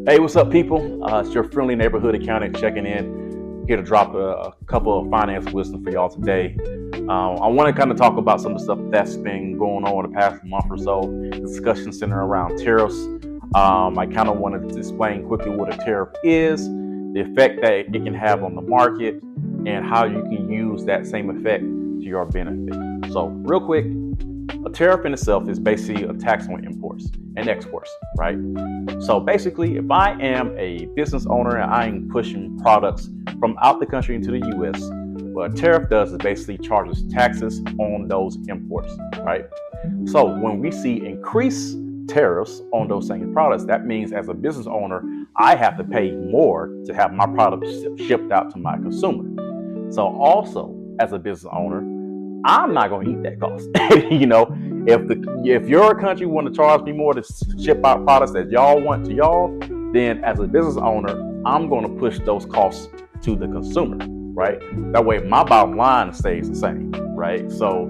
Hey, what's up, people? It's your friendly neighborhood accountant checking in, here to drop a couple of finance wisdom for y'all today. I want to kind of talk about some of the stuff that's been going on the past month or so. Discussion centered around tariffs. I kind of want to explain quickly what a tariff is, the effect that it can have on the market, and how you can use that same effect to your benefit. So, real quick, a tariff in itself is basically a tax on imports and exports, right? So basically, if I am a business owner and I'm pushing products from out the country into the US, what a tariff does is basically charges taxes on those imports, right? So when we see increased tariffs on those same products, that means as a business owner, I have to pay more to have my product shipped out to my consumer. So also, as a business owner, I'm not going to eat that cost. If your country want to charge me more to ship out products that y'all want to y'all, then as a business owner, I'm going to push those costs to the consumer, right? That way, my bottom line stays the same, right? So,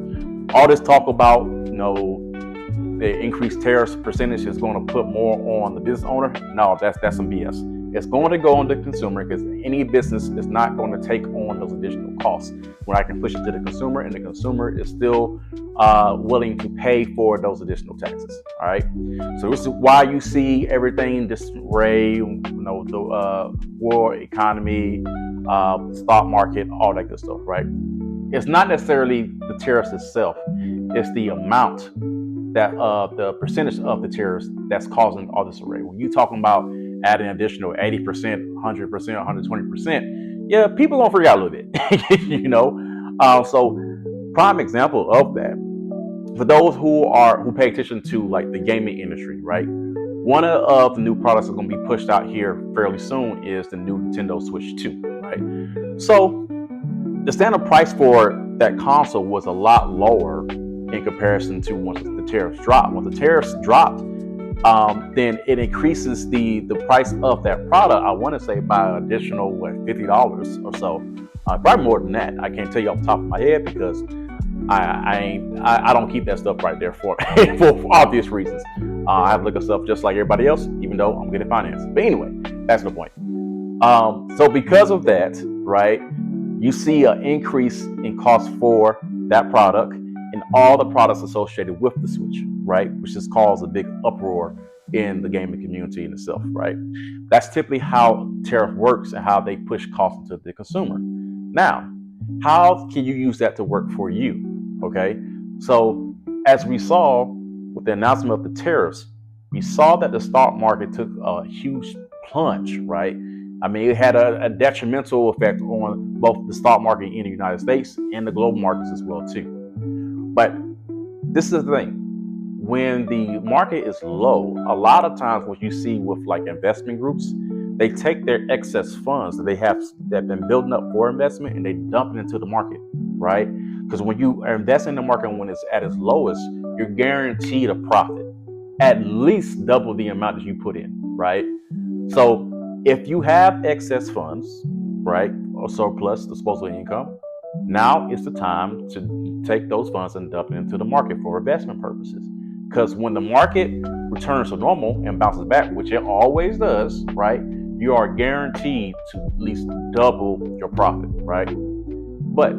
all this talk about the increased tariffs percentage is going to put more on the business owner. No, that's some BS. It's going to go on the consumer because any business is not going to take on those additional costs when I can push it to the consumer, and the consumer is still willing to pay for those additional taxes. All right. So this is why you see everything disarray, the war, economy, stock market, all that good stuff, right? It's not necessarily the tariffs itself; it's the amount that the percentage of the tariffs that's causing all this array. When you're talking about adding additional 80%, 100%, 120%, yeah, people gonna freak out a little bit, So prime example of that, for those who pay attention to like the gaming industry, right? One of the new products that's gonna be pushed out here fairly soon is the new Nintendo Switch 2, right? So the standard price for that console was a lot lower in comparison to once the tariffs dropped. When the tariffs dropped, then it increases the price of that product. I want to say by an additional $50 or so, probably more than that. I can't tell you off the top of my head because I don't keep that stuff right there for for obvious reasons. I have to look at stuff just like everybody else, even though I'm good at finance. But anyway, that's the point. So because of that, right, you see an increase in cost for that product and all the products associated with the Switch, right? Which has caused a big uproar in the gaming community in itself, right? That's typically how tariff works and how they push costs into the consumer. Now, how can you use that to work for you? Okay, so as we saw with the announcement of the tariffs, we saw that the stock market took a huge plunge, right? I mean, it had a detrimental effect on both the stock market in the United States and the global markets as well too. But this is the thing. When the market is low, a lot of times what you see with like investment groups, they take their excess funds that they have that been building up for investment and they dump it into the market, right? Because when you are investing in the market when it's at its lowest, you're guaranteed a profit, at least double the amount that you put in, right? So if you have excess funds, right, or surplus disposable income, now is the time to take those funds and dump it into the market for investment purposes. Because when the market returns to normal and bounces back, which it always does, right, you are guaranteed to at least double your profit, right? But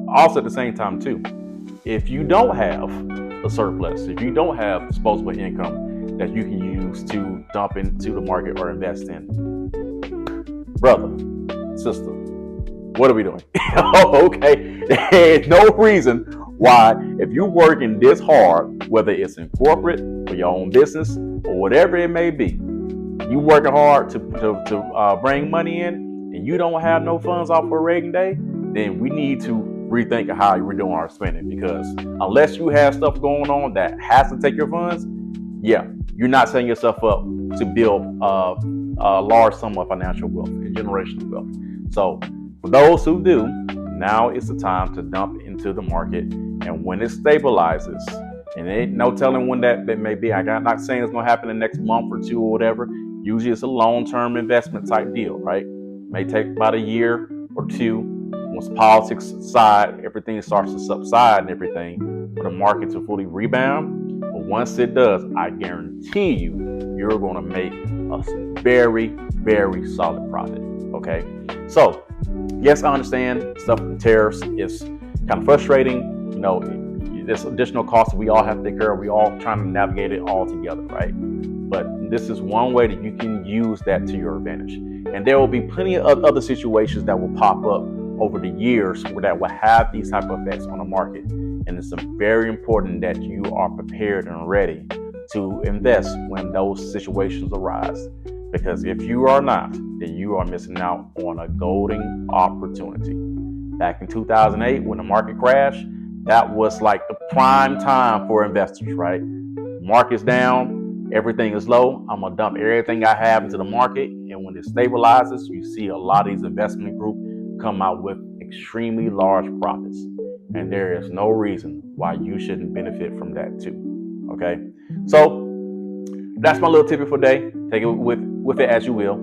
also at the same time too, if you don't have a surplus, if you don't have disposable income that you can use to dump into the market or invest in, brother, sister, what are we doing? Okay, there's no reason why, if you're working this hard, whether it's in corporate or your own business or whatever it may be, you working hard to bring money in, and you don't have no funds off for a rainy day, then we need to rethink how we're doing our spending. Because unless you have stuff going on that has to take your funds, yeah, you're not setting yourself up to build a large sum of financial wealth and generational wealth. So for those who do, now is the time to dump into the market. And when it stabilizes, and there ain't no telling when that may be. I'm not saying it's going to happen in the next month or two or whatever. Usually it's a long-term investment type deal, right? It may take about a year or two. Once politics subside, everything starts to subside and everything for the market to fully rebound. But once it does, I guarantee you, you're going to make a very, very solid profit. Okay. So, yes, I understand stuff with tariffs is kind of frustrating. There's additional costs that we all have to take care of. We all trying to navigate it all together, right? But this is one way that you can use that to your advantage. And there will be plenty of other situations that will pop up over the years where that will have these type of effects on the market. And it's very important that you are prepared and ready to invest when those situations arise. Because if you are not, then you are missing out on a golden opportunity. Back in 2008, when the market crashed, that was like the prime time for investors, right? Market's down, everything is low. I'm gonna dump everything I have into the market, and when it stabilizes, you see a lot of these investment groups come out with extremely large profits, and there is no reason why you shouldn't benefit from that too. Okay, so that's my little tip for today. Take it with it as you will.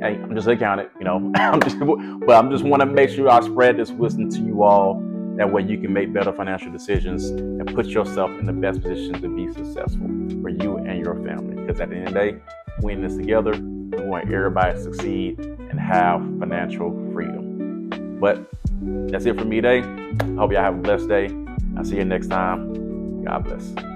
Hey, I'm just an accountant, but I'm just want to make sure I spread this wisdom to you all. That way you can make better financial decisions and put yourself in the best position to be successful for you and your family. Because at the end of the day, we in this together. We want everybody to succeed and have financial freedom. But that's it for me today. I hope y'all have a blessed day. I'll see you next time. God bless.